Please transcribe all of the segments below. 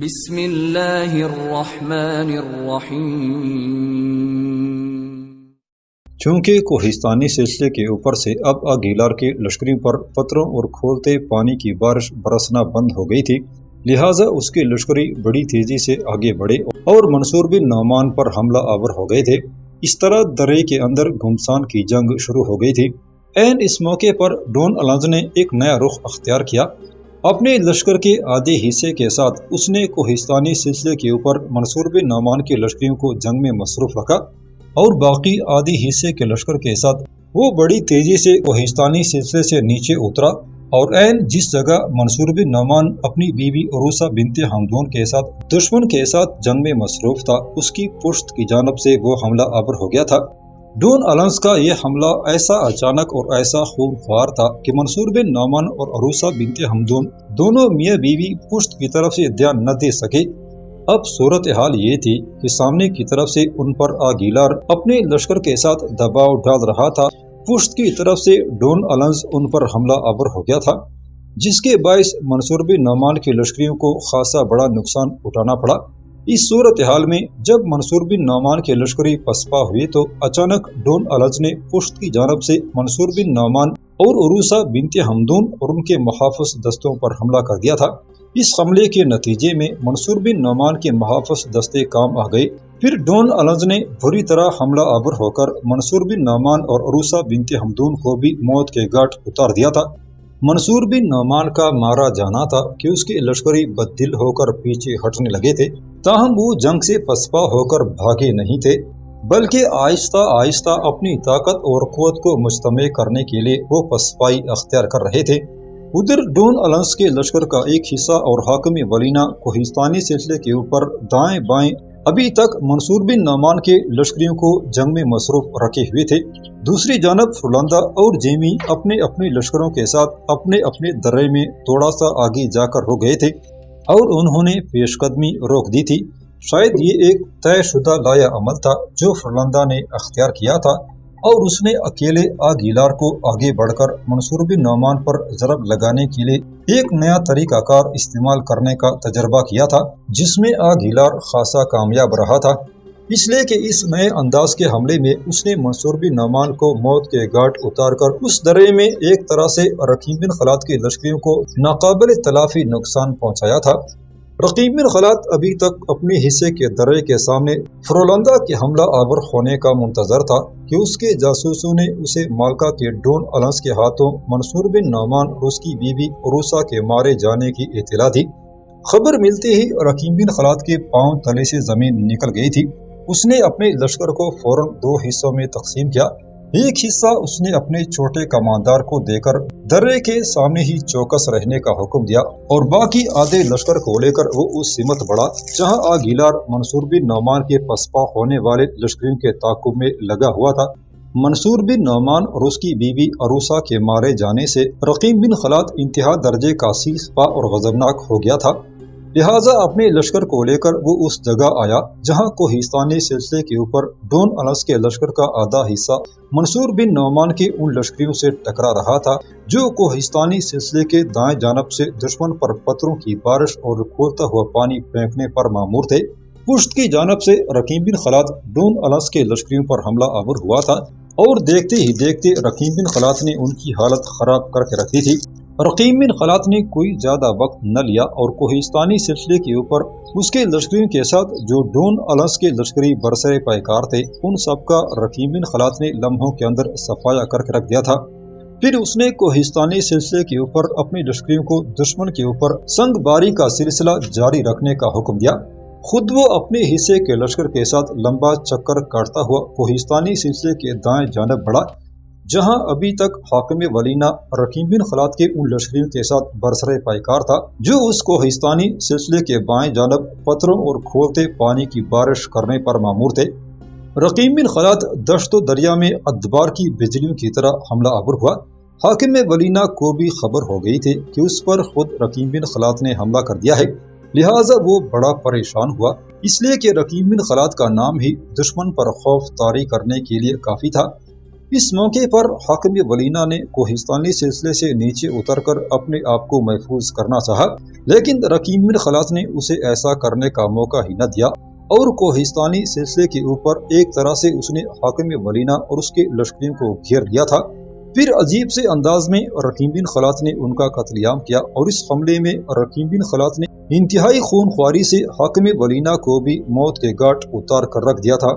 بسم اللہ الرحمن الرحیم۔ چونکہ کوہستانی سلسلے کے اوپر سے اب آگیلار کے لشکریوں پر پتھروں اور کھولتے پانی کی بارش برسنا بند ہو گئی تھی، لہٰذا اس کے لشکری بڑی تیزی سے آگے بڑھے اور منصور بن نعمان پر حملہ آور ہو گئے تھے۔ اس طرح درے کے اندر گھمسان کی جنگ شروع ہو گئی تھی۔ عین اس موقع پر ڈون النز نے ایک نیا رخ اختیار کیا۔ اپنے لشکر کے آدھے حصے کے ساتھ اس نے کوہستانی سلسلے کے اوپر منصور بن نعمان کے لشکریوں کو جنگ میں مصروف رکھا اور باقی آدھی حصے کے لشکر کے ساتھ وہ بڑی تیزی سے کوہستانی سلسلے سے نیچے اترا اور عین جس جگہ منصور بن نعمان اپنی بیوی عروسہ بنت حمدون کے ساتھ دشمن کے ساتھ جنگ میں مصروف تھا، اس کی پشت کی جانب سے وہ حملہ آور ہو گیا تھا۔ ڈون النز کا یہ حملہ ایسا اچانک اور ایسا خونخوار تھا کہ منصور بن نعمان اور عروسہ بنت حمدون دونوں میاں بیوی پشت کی طرف سے دھیان نہ دے سکے۔ اب صورتحال یہ تھی کہ سامنے کی طرف سے ان پر آگیلار اپنے لشکر کے ساتھ دباؤ ڈال رہا تھا، پشت کی طرف سے ڈون النز ان پر حملہ آور ہو گیا تھا، جس کے باعث منصور بن نعمان کے لشکریوں کو خاصا بڑا نقصان اٹھانا پڑا۔ اس صورتحال میں جب منصور بن نعمان کے لشکری پسپا ہوئے تو اچانک ڈون النز نے پشت کی جانب سے منصور بن نعمان اور عروسہ بنت حمدون اور ان کے محافظ دستوں پر حملہ کر دیا تھا۔ اس حملے کے نتیجے میں منصور بن نعمان کے محافظ دستے کام آ گئے۔ پھر ڈون النز نے بری طرح حملہ آور ہو کر منصور بن نعمان اور عروسہ بنت حمدون کو بھی موت کے گھاٹ اتار دیا تھا۔ منصور بن نعمان کا مارا جانا تھا کہ اس کے لشکری بددل ہو کر پیچھے ہٹنے لگے تھے، تاہم وہ جنگ سے پسپا ہو کر بھاگے نہیں تھے، بلکہ آہستہ آہستہ اپنی طاقت اور قوت کو مجتمع کرنے کے لیے وہ پسپائی اختیار کر رہے تھے۔ ادھر ڈون النز کے لشکر کا ایک حصہ اور حاکم ولینا کوہستانی سلسلے کے اوپر دائیں بائیں ابھی تک منصور بن نعمان کے لشکریوں کو جنگ میں مصروف رکھے ہوئے تھے۔ دوسری جانب فرلندہ اور جیمی اپنے اپنے لشکروں کے ساتھ اپنے اپنے درے میں تھوڑا سا آگے جا کر ہو گئے تھے اور انہوں نے پیش قدمی روک دی تھی۔ شاید یہ ایک طے شدہ لایا عمل تھا جو فرلندہ نے اختیار کیا تھا اور اس نے اکیلے آگیلار کو آگے بڑھ کر منصور بن نعمان پر ضرب لگانے کے لیے ایک نیا طریقہ کار استعمال کرنے کا تجربہ کیا تھا، جس میں آگیلار خاصا کامیاب رہا تھا، اس لیے کہ اس نئے انداز کے حملے میں اس نے منصور بن نعمان کو موت کے گھاٹ اتار کر اس درے میں ایک طرح سے رقیم بن خلاد کے لشکریوں کو ناقابل تلافی نقصان پہنچایا تھا۔ رقیم بن خلاد ابھی تک اپنے حصے کے درے کے سامنے فرولندہ کے حملہ آور ہونے کا منتظر تھا کہ اس کے جاسوسوں نے اسے مالکا کے ڈون النز کے ہاتھوں منصور بن نعمان اور اس کی بیوی عروسہ کے مارے جانے کی اطلاع دی۔ خبر ملتے ہی رقیم بن خلاد کے پاؤں تلے سے زمین نکل گئی تھی۔ اس نے اپنے لشکر کو فوراً دو حصوں میں تقسیم کیا۔ ایک حصہ اس نے اپنے چھوٹے کماندار کو دے کر درے کے سامنے ہی چوکس رہنے کا حکم دیا اور باقی آدھے لشکر کو لے کر وہ اس سمت بڑھا جہاں آگیلار منصور بن نعمان کے پسپا ہونے والے لشکریوں کے تعاقب میں لگا ہوا تھا۔ منصور بن نعمان اور اس کی بیوی عروسہ کے مارے جانے سے رقیم بن خلاد انتہا درجے کا سیخپا اور غضبناک ہو گیا تھا، لہٰذا اپنے لشکر کو لے کر وہ اس جگہ آیا جہاں کوہستانی سلسلے کے اوپر ڈون النز کے لشکر کا آدھا حصہ منصور بن نعمان کے ان لشکریوں سے ٹکرا رہا تھا جو کوہستانی سلسلے کے دائیں جانب سے دشمن پر پتھروں کی بارش اور کھولتا ہوا پانی پھینکنے پر مامور تھے۔ پشت کی جانب سے رقیم بن خلاد ڈون النز کے لشکریوں پر حملہ آور ہوا تھا اور دیکھتے ہی دیکھتے رقیم بن خلاد نے ان کی حالت خراب کر کے رکھی تھی۔ رقیم بن خلاد نے کوئی زیادہ وقت نہ لیا اور کوہستانی سلسلے کے اوپر اس کے لشکریوں کے ساتھ جو ڈون النز کے لشکری برسر پیکار تھے ان سب کا رقیم بن خلاد نے لمحوں کے اندر صفایا کر کے رکھ دیا تھا۔ پھر اس نے کوہستانی سلسلے کے اوپر اپنے لشکریوں کو دشمن کے اوپر سنگ باری کا سلسلہ جاری رکھنے کا حکم دیا۔ خود وہ اپنے حصے کے لشکر کے ساتھ لمبا چکر کاٹتا ہوا کوہستانی سلسلے کے دائیں جانب بڑھا جہاں ابھی تک حاکم ولینا رقیم بن خلاد کے ان لشکریوں کے ساتھ برسر پیکار تھا جو اس کوہستانی سلسلے کے بائیں جانب پتھروں اور کھولتے پانی کی بارش کرنے پر مامور تھے۔ رقیم بن خلاد دشت و دریا میں ادبار کی بجلیوں کی طرح حملہ آور ہوا۔ حاکم ولینا کو بھی خبر ہو گئی تھی کہ اس پر خود رقیم بن خلاد نے حملہ کر دیا ہے، لہٰذا وہ بڑا پریشان ہوا، اس لیے کہ رقیم بن خلاد کا نام ہی دشمن پر خوف طاری کرنے کے لیے کافی تھا۔ اس موقع پر حاکم ولینا نے کوہستانی سلسلے سے نیچے اتر کر اپنے آپ کو محفوظ کرنا چاہا، لیکن رقیم بن خلاط نے اسے ایسا کرنے کا موقع ہی نہ دیا اور کوہستانی سلسلے کے اوپر ایک طرح سے اس نے حاکم ولینا اور اس کے لشکریوں کو گھیر لیا تھا۔ پھر عجیب سے انداز میں رقیم بن خلاط نے ان کا قتل عام کیا اور اس حملے میں رقیم بن خلاط نے انتہائی خون خواری سے حاکم ولینا کو بھی موت کے گھاٹ اتار کر رکھ دیا تھا۔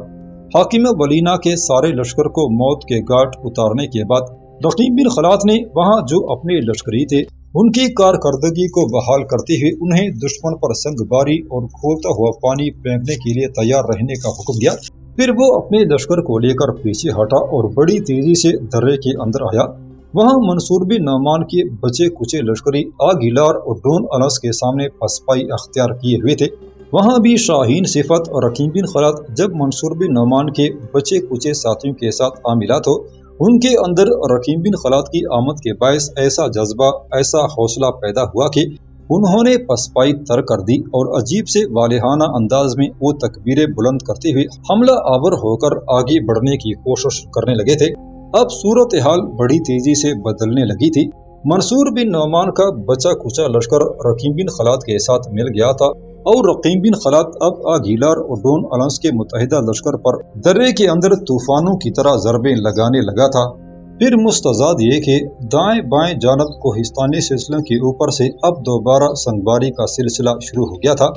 حاکم ولینا کے سارے لشکر کو موت کے گھاٹ اتارنے کے بعد رقیم بن خلاط نے وہاں جو اپنے لشکری تھے ان کی کارکردگی کو بحال کرتے ہوئے انہیں دشمن پر سنگ باری اور کھولتا ہوا پانی پھینکنے کے لیے تیار رہنے کا حکم دیا۔ پھر وہ اپنے لشکر کو لے کر پیچھے ہٹا اور بڑی تیزی سے درے کے اندر آیا۔ وہاں منصور بن نعمان کے بچے کچے لشکری آگیلار اور ڈون الس کے سامنے پسپائی اختیار کیے ہوئے تھے۔ وہاں بھی شاہین صفت اور رقیم بن خلاط جب منصور بن نعمان کے بچے کچے ساتھیوں کے ساتھ آ ملا تو ان کے اندر رقیم بن خلاط کی آمد کے باعث ایسا جذبہ، ایسا حوصلہ پیدا ہوا کہ انہوں نے پسپائی تر کر دی اور عجیب سے والہانہ انداز میں وہ تکبیریں بلند کرتے ہوئے حملہ آور ہو کر آگے بڑھنے کی کوشش کرنے لگے تھے۔ اب صورتحال بڑی تیزی سے بدلنے لگی تھی۔ منصور بن نعمان کا بچا کچا لشکر رقیم بن خلاط کے ساتھ مل گیا تھا اور رقیم بن خلاط اب آگیلار اور ڈون الس کے متحدہ لشکر پر درے کے اندر طوفانوں کی طرح ضربیں لگانے لگا تھا۔ پھر مستضاد یہ کہ دائیں بائیں جانب کوہستانی سلسلوں کے اوپر سے اب دوبارہ سنگباری کا سلسلہ شروع ہو گیا تھا۔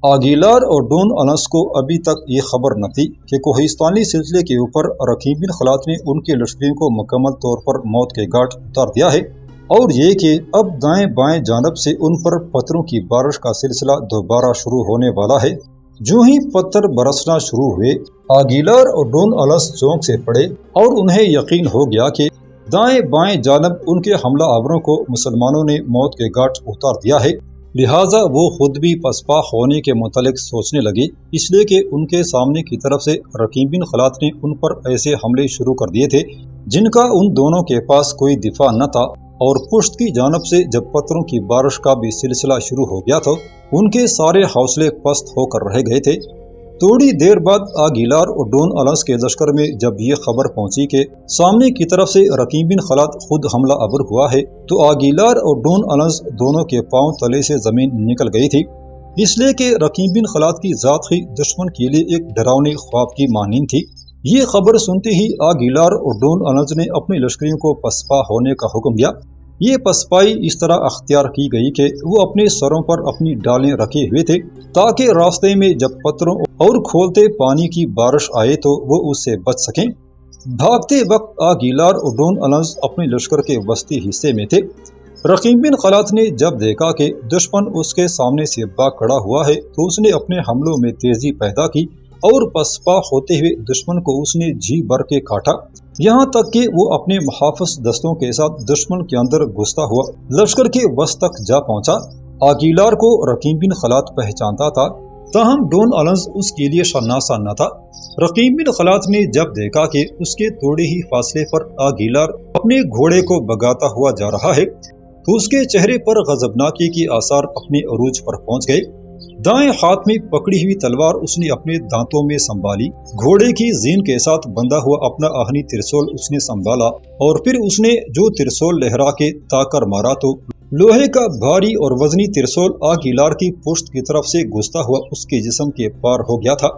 آگیلار اور ڈون الس کو ابھی تک یہ خبر نہ تھی کہ کوہستانی سلسلے کے اوپر رقیم بن خلاط نے ان کے لشکریوں کو مکمل طور پر موت کے گھاٹ اتار دیا ہے، اور یہ کہ اب دائیں بائیں جانب سے ان پر پتھروں کی بارش کا سلسلہ دوبارہ شروع ہونے والا ہے۔ جو ہی پتھر برسنا شروع ہوئے آگیلار اور ڈون الس چونک سے پڑے اور انہیں یقین ہو گیا کہ دائیں بائیں جانب ان کے حملہ آوروں کو مسلمانوں نے موت کے گھاٹ اتار دیا ہے، لہٰذا وہ خود بھی پسپا ہونے کے متعلق سوچنے لگے، اس لیے کہ ان کے سامنے کی طرف سے رقیم بن خلاط نے ان پر ایسے حملے شروع کر دیے تھے جن کا ان دونوں کے پاس کوئی دفاع نہ تھا، اور پشت کی جانب سے جب پتھروں کی بارش کا بھی سلسلہ شروع ہو گیا تو ان کے سارے حوصلے پست ہو کر رہ گئے تھے۔ تھوڑی دیر بعد آگیلار اور ڈون الس کے لشکر میں جب یہ خبر پہنچی کہ سامنے کی طرف سے رقیم بن خلاط خود حملہ آور ہوا ہے تو آگیلار اور ڈون الس دونوں کے پاؤں تلے سے زمین نکل گئی تھی، اس لیے کہ رقیم بن خلاط کی ذات ہی دشمن کے لیے ایک ڈراؤنے خواب کی مانند تھی۔ یہ خبر سنتے ہی آگیلار اور ڈون الس نے اپنے لشکریوں کو پسپا ہونے کا حکم دیا۔ یہ پسپائی اس طرح اختیار کی گئی کہ وہ اپنے سروں پر اپنی ڈالیں رکھے ہوئے تھے تاکہ راستے میں جب پتھروں اور کھولتے پانی کی بارش آئے تو وہ اس سے بچ سکیں۔ بھاگتے وقت آگیلار اور ڈون الس اپنے لشکر کے وسطی حصے میں تھے۔ رقیم بن خلاط نے جب دیکھا کہ دشمن اس کے سامنے سے بھاگ کھڑا ہوا ہے تو اس نے اپنے حملوں میں تیزی پیدا کی اور پسپا ہوتے ہوئے دشمن کو اس نے جی بھر کے کاٹا، یہاں تک کہ وہ اپنے محافظ دستوں کے ساتھ دشمن کے اندر گھستا ہوا لشکر کے وسط تک جا پہنچا۔ آگیلار کو رقیم بن خلاط پہچانتا تھا، تاہم ڈون الس اس کے لیے شناسا نہ تھا۔ رقیم بن خلاط نے جب دیکھا کہ اس کے تھوڑے ہی فاصلے پر آگیلار اپنے گھوڑے کو بگاتا ہوا جا رہا ہے تو اس کے چہرے پر غضبناکی کے آثار اپنے عروج پر پہنچ گئے۔ دائیں ہاتھ میں پکڑی ہوئی تلوار اس نے اپنے دانتوں میں سنبھالی، گھوڑے کی زین کے ساتھ بندھا ہوا اپنا آہنی ترسول اس نے سنبھالا اور پھر اس نے جو ترسول لہرا کے تاکر مارا تو لوہے کا بھاری اور وزنی ترسول آگیلار کی پشت کی طرف سے گھستا ہوا اس کے جسم کے پار ہو گیا تھا۔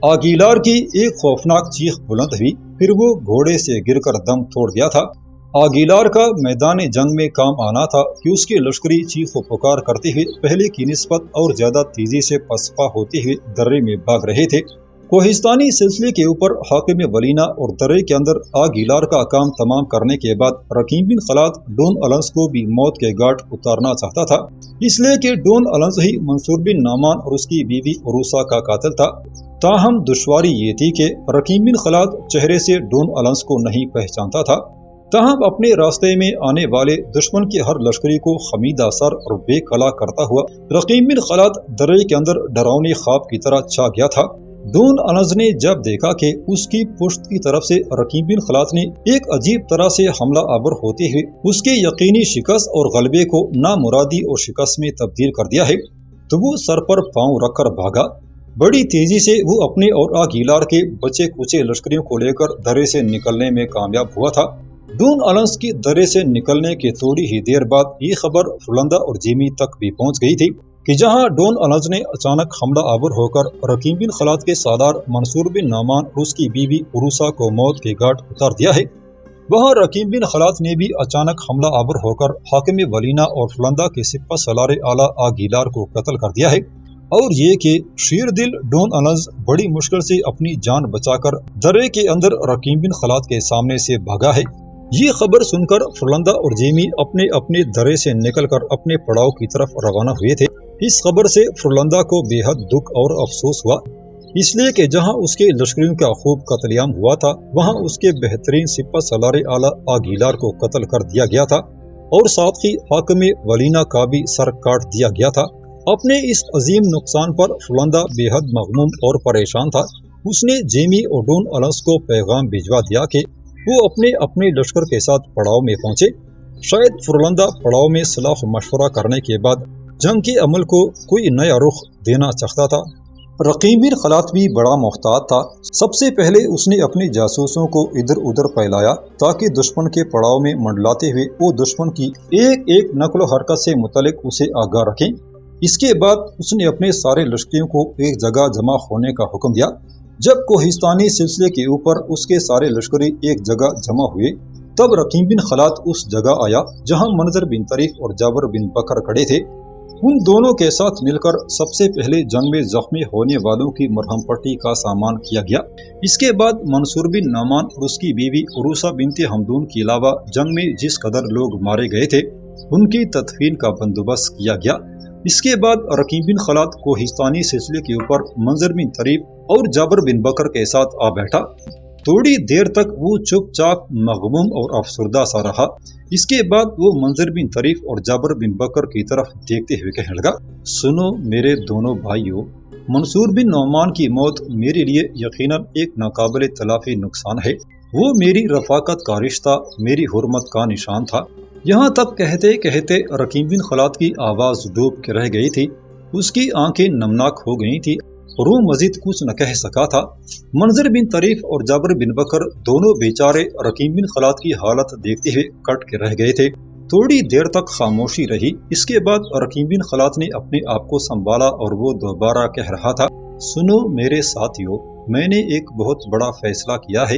آگیلار کی ایک خوفناک چیخ بلند ہوئی، پھر وہ گھوڑے سے گر کر دم توڑ گیا تھا۔ آگیلار کا میدان جنگ میں کام آنا تھا کہ اس کے لشکری چیخ و پکار کرتے ہوئے پہلے کی نسبت اور زیادہ تیزی سے پسپا ہوتے ہوئے درے میں بھاگ رہے تھے۔ کوہستانی سلسلے کے اوپر حاکم ولینا اور درے کے اندر آگیلار کا کام تمام کرنے کے بعد رقیم بن خلاط ڈون الس کو بھی موت کے گھاٹ اتارنا چاہتا تھا، اس لیے کہ ڈون الس ہی منصور بن نعمان اور اس کی بیوی عروسا کا قاتل تھا۔ تاہم دشواری یہ تھی کہ رقیم بن خلاط چہرے سے ڈون الس کو نہیں پہچانتا تھا، تاہم اپنے راستے میں آنے والے دشمن کے ہر لشکری کو خمیدہ سر اور بے کلا کرتا ہوا رقیم بن خلاط درے کے اندر ڈراؤنے خواب کی طرح چھا گیا تھا۔ ڈون الس نے جب دیکھا کہ اس کی پشت کی طرف سے رقیم بن خلاط نے ایک عجیب طرح سے حملہ آور ہوتے ہوئے اس کے یقینی شکست اور غلبے کو نامرادی اور شکست میں تبدیل کر دیا ہے تو وہ سر پر پاؤں رکھ کر بھاگا۔ بڑی تیزی سے وہ اپنے اور آگیلار کے بچے کچے لشکریوں کو لے کر درے سے نکلنے میں کامیاب ہوا تھا۔ ڈون النس کی درے سے نکلنے کے تھوڑی ہی دیر بعد یہ خبر فرلندہ اور جیمی تک بھی پہنچ گئی تھی کہ جہاں ڈون النس نے اچانک حملہ آور ہو کر رقیم بن خلاد کے سالار منصور بن نعمان اور اس کی بیوی عروسہ کو موت کے گھاٹ اتار دیا ہے، وہاں رقیم بن خلاد نے بھی اچانک حملہ آور ہو کر حاکم ولینا اور فرلندہ کے سپہ سالار اعلیٰ آگیلار کو قتل کر دیا ہے، اور یہ کہ شیر دل ڈون النس بڑی مشکل سے اپنی جان بچا کر درے کے اندر رقیم بن خلاد کے سامنے سے بھاگا ہے۔ یہ خبر سن کر فرلندہ اور جیمی اپنے اپنے درے سے نکل کر اپنے پڑاؤ کی طرف روانہ ہوئے تھے۔ اس خبر سے فرلندہ کو بے حد دکھ اور افسوس ہوا، اس لیے کہ جہاں اس کے لشکریوں کا خوب قتل عام ہوا تھا وہاں اس کے بہترین سپہ سالار اعلیٰ آگیلار کو قتل کر دیا گیا تھا اور ساتھ ہی حاکم ولینا کا بھی سر کاٹ دیا گیا تھا۔ اپنے اس عظیم نقصان پر فرلندہ بے حد مغموم اور پریشان تھا۔ اس نے جیمی اور ڈون النس کو پیغام بھجوا دیا کہ وہ اپنے اپنے لشکر کے ساتھ پڑاؤ میں پہنچے۔ شاید فرلندہ پڑاؤ میں صلاح و مشورہ کرنے کے بعد جنگ کے عمل کو کوئی نیا رخ دینا چاہتا تھا۔ رقیم بن خلاد بھی بڑا محتاط تھا۔ سب سے پہلے اس نے اپنے جاسوسوں کو ادھر ادھر پھیلایا تاکہ دشمن کے پڑاؤ میں منڈلاتے ہوئے وہ دشمن کی ایک ایک نقل و حرکت سے متعلق اسے آگاہ رکھیں۔ اس کے بعد اس نے اپنے سارے لشکریوں کو ایک جگہ جمع ہونے کا حکم دیا۔ جب کوہستانی سلسلے کے اوپر اس کے سارے لشکری ایک جگہ جمع ہوئے تب رقیم بن خلاد اس جگہ آیا جہاں منظر بن طریف اور جابر بن بکر کھڑے تھے۔ ان دونوں کے ساتھ مل کر سب سے پہلے جنگ میں زخمی ہونے والوں کی مرہم پٹی کا سامان کیا گیا۔ اس کے بعد منصور بن نعمان اور اس کی بیوی عروسہ بنت حمدون کے علاوہ جنگ میں جس قدر لوگ مارے گئے تھے ان کی تدفین کا بندوبست کیا گیا۔ اس کے بعد رقیم بن خلاد کوہستانی سلسلے کے اوپر منظر بن طریف اور جابر بن بکر کے ساتھ آ بیٹھا۔ تھوڑی دیر تک وہ چپ چاپ مغموم اور افسردہ سا رہا۔ اس کے بعد وہ منظر بن طریف اور جابر بن بکر کی طرف دیکھتے ہوئے کہنے لگا، سنو میرے دونوں بھائیوں، منصور بن نعمان کی موت میرے لیے یقیناً ایک ناقابل تلافی نقصان ہے۔ وہ میری رفاقت کا رشتہ، میری حرمت کا نشان تھا۔ یہاں تک کہتے کہتے رقیم بن خلاد کی آواز ڈوب کے رہ گئی تھی، اس کی آنکھیں نمناک ہو گئی تھی اور وہ مزید کچھ نہ کہہ سکا تھا۔ منظر بن طریف اور جابر بن بکر دونوں بیچارے رقیم بن خلاد کی حالت دیکھتے ہوئے کٹ کے رہ گئے تھے۔ تھوڑی دیر تک خاموشی رہی۔ اس کے بعد رقیم بن خلاد نے اپنے آپ کو سنبھالا اور وہ دوبارہ کہہ رہا تھا، سنو میرے ساتھیوں، میں نے ایک بہت بڑا فیصلہ کیا ہے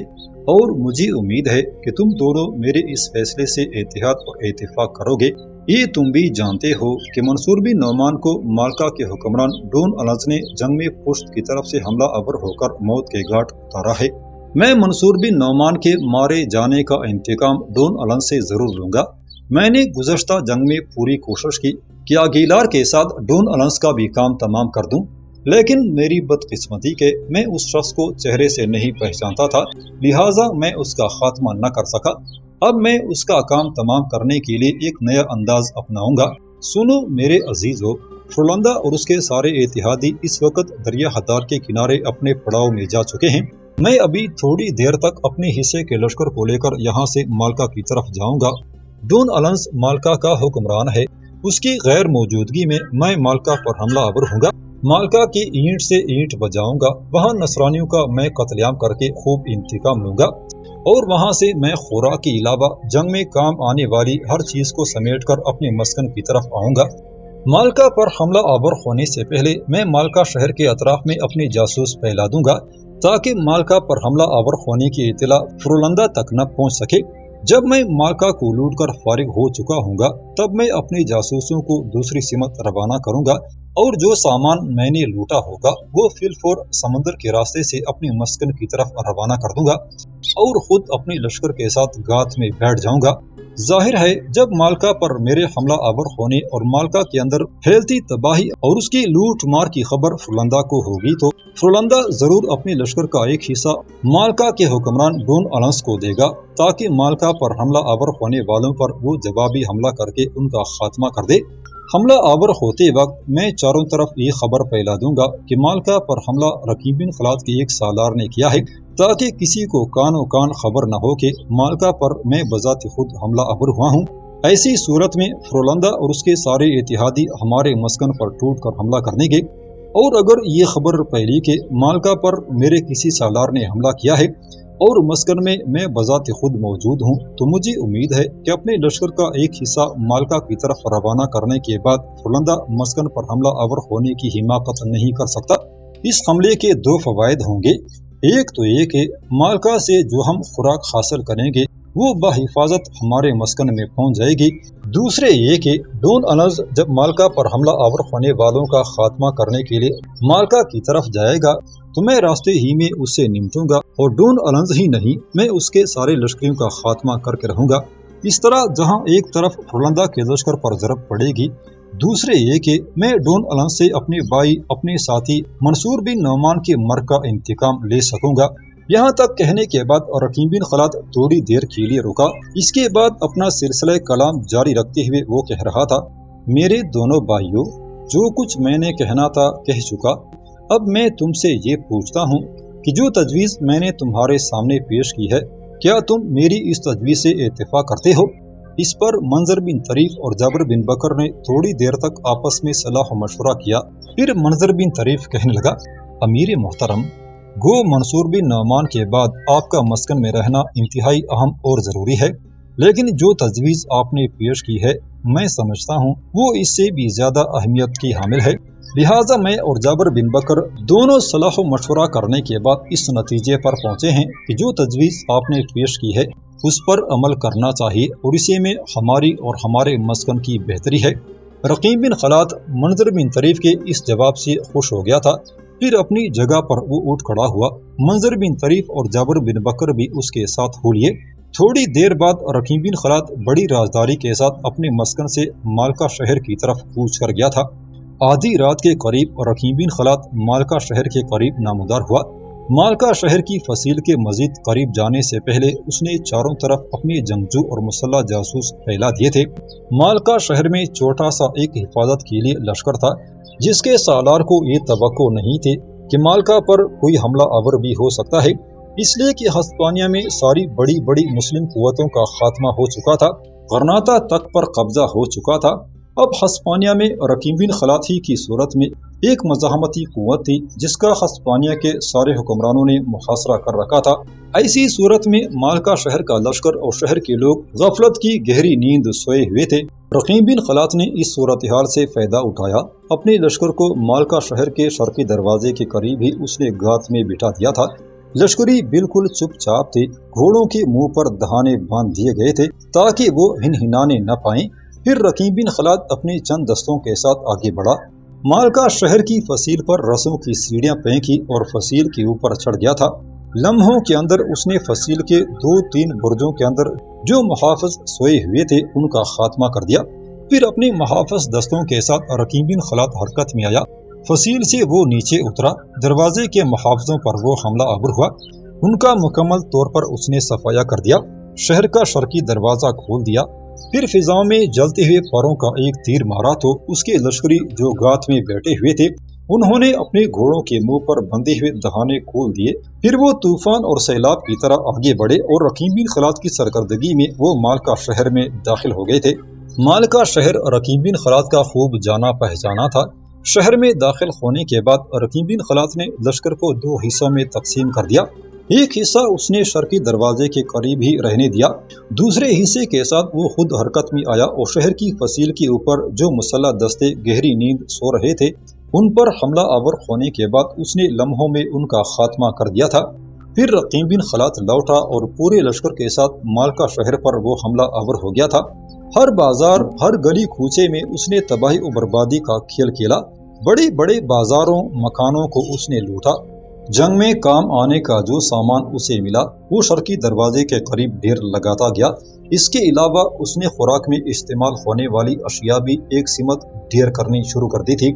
اور مجھے امید ہے کہ تم دونوں میرے اس فیصلے سے اتحاد اور اتفاق کرو گے۔ یہ تم بھی جانتے ہو کہ منصور بن نعمان کو مالکا کے حکمران ڈون النس نے جنگ میں پشت کی طرف سے حملہ آور ہو کر موت کے گھاٹ اتارا ہے۔ میں منصور بن نعمان کے مارے جانے کا انتقام ڈون النس سے ضرور لوں گا۔ میں نے گزشتہ جنگ میں پوری کوشش کی کہ آگیلار کے ساتھ ڈون النس کا بھی کام تمام کر دوں، لیکن میری بدقسمتی کہ میں اس شخص کو چہرے سے نہیں پہچانتا تھا، لہٰذا میں اس کا خاتمہ نہ کر سکا۔ اب میں اس کا کام تمام کرنے کے لیے ایک نیا انداز اپناؤں گا۔ سنو میرے عزیزو، فرلندہ اور اس کے سارے اتحادی اس وقت دریا ہدار کے کنارے اپنے پڑاؤ میں جا چکے ہیں۔ میں ابھی تھوڑی دیر تک اپنے حصے کے لشکر کو لے کر یہاں سے مالکا کی طرف جاؤں گا۔ ڈون النس مالکا کا حکمران ہے، اس کی غیر موجودگی میں میں مالکا پر حملہ آور ہوں گا، مالکا کی اینٹ سے اینٹ بجاؤں گا، وہاں نصرانیوں کا میں قتل عام کر کے خوب انتقام لوں گا، اور وہاں سے میں خوراک کے علاوہ جنگ میں کام آنے والی ہر چیز کو سمیٹ کر اپنے مسکن کی طرف آؤں گا۔ مالکا پر حملہ آور ہونے سے پہلے میں مالکا شہر کے اطراف میں اپنے جاسوس پھیلا دوں گا تاکہ مالکا پر حملہ آور ہونے کی اطلاع فرلندہ تک نہ پہنچ سکے۔ جب میں مالکا کو لوٹ کر فارغ ہو چکا ہوں گا تب میں اپنے جاسوسوں کو دوسری سمت روانہ کروں گا، اور جو سامان میں نے لوٹا ہوگا وہ فی الفور سمندر کے راستے سے اپنے مسکن کی طرف روانہ کر دوں گا اور خود اپنے لشکر کے ساتھ گات میں بیٹھ جاؤں گا۔ ظاہر ہے جب مالکا پر میرے حملہ آور ہونے اور مالکا کے اندر پھیلتی تباہی اور اس کی لوٹ مار کی خبر فرلندہ کو ہوگی تو فرلندہ ضرور اپنے لشکر کا ایک حصہ مالکا کے حکمران ڈون النس کو دے گا تاکہ مالکا پر حملہ آور ہونے والوں پر وہ جوابی حملہ کر کے ان کا خاتمہ کر دے۔ حملہ آور ہوتے وقت میں چاروں طرف یہ خبر پھیلا دوں گا کہ مالکا پر حملہ رقیم بن خلاد کے ایک سالار نے کیا ہے تاکہ کسی کو کان و کان خبر نہ ہو کہ مالکا پر میں بذات خود حملہ آور ہوا ہوں۔ ایسی صورت میں فرلندہ اور اس کے سارے اتحادی ہمارے مسکن پر ٹوٹ کر حملہ کرنے گے اور اگر یہ خبر پھیلی کہ مالکا پر میرے کسی سالار نے حملہ کیا ہے اور مسکن میں میں بذات خود موجود ہوں، تو مجھے امید ہے کہ اپنے لشکر کا ایک حصہ مالکا کی طرف روانہ کرنے کے بعد فلندہ مسکن پر حملہ آور ہونے کی حماقت نہیں کر سکتا۔ اس حملے کے دو فوائد ہوں گے۔ ایک تو یہ کہ مالکا سے جو ہم خوراک حاصل کریں گے وہ بحفاظت ہمارے مسکن میں پہنچ جائے گی۔ دوسرے یہ کہ ڈون النز جب مالکا پر حملہ آور ہونے والوں کا خاتمہ کرنے کے لیے مالکا کی طرف جائے گا تو میں راستے ہی میں اس سے نمٹوں گا، اور ڈون النز ہی نہیں، میں اس کے سارے لشکریوں کا خاتمہ کر کے رہوں گا۔ اس طرح جہاں ایک طرف فلندہ کے لشکر پر ضرب پڑے گی، دوسرے یہ کہ میں ڈون النز سے اپنے بھائی، اپنے ساتھی منصور بن نعمان کے مرگ کا انتقام لے سکوں گا۔ یہاں تک کہنے کے بعد رقیم بن خلاد تھوڑی دیر کے لیے رکا۔ اس کے بعد اپنا سلسلہ کلام جاری رکھتے ہوئے وہ کہہ رہا تھا، میرے دونوں بھائیوں، جو کچھ میں نے کہنا تھا کہہ چکا۔ اب میں تم سے یہ پوچھتا ہوں کہ جو تجویز میں نے تمہارے سامنے پیش کی ہے، کیا تم میری اس تجویز سے اتفاق کرتے ہو؟ اس پر منظر بن طریف اور جابر بن بکر نے تھوڑی دیر تک آپس میں صلاح و مشورہ کیا۔ پھر منظر بن طریف کہنے لگا، امیر محترم، گو منصور بن نعمان کے بعد آپ کا مسکن میں رہنا انتہائی اہم اور ضروری ہے، لیکن جو تجویز آپ نے پیش کی ہے میں سمجھتا ہوں وہ اس سے بھی زیادہ اہمیت کی حامل ہے۔ لہٰذا میں اور جابر بن بکر دونوں صلاح و مشورہ کرنے کے بعد اس نتیجے پر پہنچے ہیں کہ جو تجویز آپ نے پیش کی ہے اس پر عمل کرنا چاہیے، اور اسی میں ہماری اور ہمارے مسکن کی بہتری ہے۔ رقیم بن خلاد منظر بن طریف کے اس جواب سے خوش ہو گیا تھا۔ پھر اپنی جگہ پر وہ اٹھ کھڑا ہوا۔ منظر بن طریف اور جابر بن بکر بھی اس کے ساتھ ہو لیے۔ تھوڑی دیر بعد رقیم بن خلاد بڑی رازداری کے ساتھ اپنے مسکن سے مالکا شہر کی طرف کوچ کر گیا تھا۔ آدھی رات کے قریب رقیم بن خلاد مالکا شہر کے قریب نامودار ہوا۔ مالکا شہر کی فصیل کے مزید قریب جانے سے پہلے اس نے چاروں طرف اپنے جنگجو اور مسلح جاسوس پھیلا دیے تھے۔ مالکا شہر میں چھوٹا سا ایک حفاظت کے لیے لشکر تھا، جس کے سالار کو یہ توقع نہیں تھی کہ مالکا پر کوئی حملہ آور بھی ہو سکتا ہے، اس لیے کہ ہسپانیہ میں ساری بڑی بڑی مسلم قوتوں کا خاتمہ ہو چکا تھا، غرناطہ تک پر قبضہ ہو چکا تھا۔ اب ہسپانیہ میں رقیم بن خلاد ہی کی صورت میں ایک مزاحمتی قوت تھی جس کا ہسپانیہ کے سارے حکمرانوں نے محاصرہ کر رکھا تھا۔ ایسی صورت میں مالکا شہر کا لشکر اور شہر کے لوگ غفلت کی گہری نیند سوئے ہوئے تھے۔ رقیم بن خلاد نے اس صورتحال سے فائدہ اٹھایا۔ اپنے لشکر کو مالکا شہر کے شرقی دروازے کے قریب ہی اس نے گھات میں بٹھا دیا تھا۔ لشکری بالکل چپ چاپ تھے، گھوڑوں کے منہ پر دہانے باندھ دیے گئے تھے تاکہ وہ ہنہنانے نہ پائیں۔ پھر رقیم بن خلاد اپنے چند دستوں کے ساتھ آگے بڑھا، مالکا شہر کی فصیل پر رسوں کی سیڑھیاں پھینکی اور فصیل کے اوپر چڑھ گیا تھا۔ لمحوں کے اندر اس نے فصیل کے 2-3 برجوں کے اندر جو محافظ سوئے ہوئے تھے ان کا خاتمہ کر دیا۔ پھر اپنے محافظ دستوں کے ساتھ رقیم بن خلاد حرکت میں آیا۔ فصیل سے وہ نیچے اترا، دروازے کے محافظوں پر وہ حملہ آور ہوا، ان کا مکمل طور پر اس نے صفایا کر دیا، شہر کا شرقی دروازہ کھول دیا۔ پھر فضاؤں میں جلتے ہوئے پروں کا ایک تیر مارا تو اس کے لشکری جو گھات میں بیٹھے ہوئے تھے انہوں نے اپنے گھوڑوں کے منہ پر بندھے ہوئے دہانے کھول دیے۔ پھر وہ طوفان اور سیلاب کی طرح آگے بڑھے اور رقیم بن خلاد کی سرکردگی میں وہ مالکا شہر میں داخل ہو گئے تھے۔ مالکا شہر رقیم بن خلاد کا خوب جانا پہچانا تھا۔ شہر میں داخل ہونے کے بعد رقیم بن خلاد نے لشکر کو 2 حصوں میں تقسیم کر دیا۔ ایک حصہ اس نے شرقی دروازے کے قریب ہی رہنے دیا، دوسرے حصے کے ساتھ وہ خود حرکت میں آیا اور شہر کی فصیل کے اوپر جو مسلح دستے گہری نیند سو رہے تھے ان پر حملہ آور ہونے کے بعد اس نے لمحوں میں ان کا خاتمہ کر دیا تھا۔ پھر رقیم بن خلاد لوٹا اور پورے لشکر کے ساتھ مالکا شہر پر وہ حملہ آور ہو گیا تھا۔ ہر بازار، ہر گلی کوچے میں اس نے تباہی و بربادی کا کھیل کھیلا۔ بڑے بڑے بازاروں، مکانوں کو اس نے لوٹا۔ جنگ میں کام آنے کا جو سامان اسے ملا وہ شرقی دروازے کے قریب ڈھیر لگاتا گیا۔ اس کے علاوہ اس نے خوراک میں استعمال ہونے والی اشیاء بھی ایک سمت ڈھیر کرنی شروع کر دی تھی۔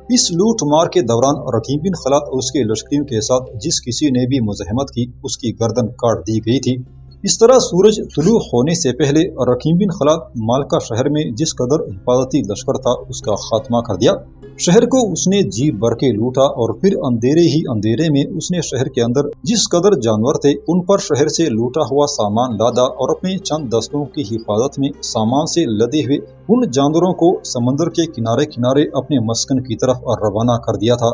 اس لوٹ مار کے دوران رقیم بن خلاد اور اس کے لشکریوں کے ساتھ جس کسی نے بھی مزاحمت کی اس کی گردن کاٹ دی گئی تھی۔ اس طرح سورج طلوع ہونے سے پہلے رقیم بن خلاد مالکا شہر میں جس قدر حفاظتی لشکر تھا اس کا خاتمہ کر دیا۔ شہر کو اس نے جی بھر کے لوٹا اور پھر اندھیرے ہی اندھیرے میں اس نے شہر کے اندر جس قدر جانور تھے ان پر شہر سے لوٹا ہوا سامان لادا اور اپنے چند دستوں کی حفاظت میں سامان سے لدے ہوئے ان جانوروں کو سمندر کے کنارے کنارے اپنے مسکن کی طرف روانہ کر دیا تھا۔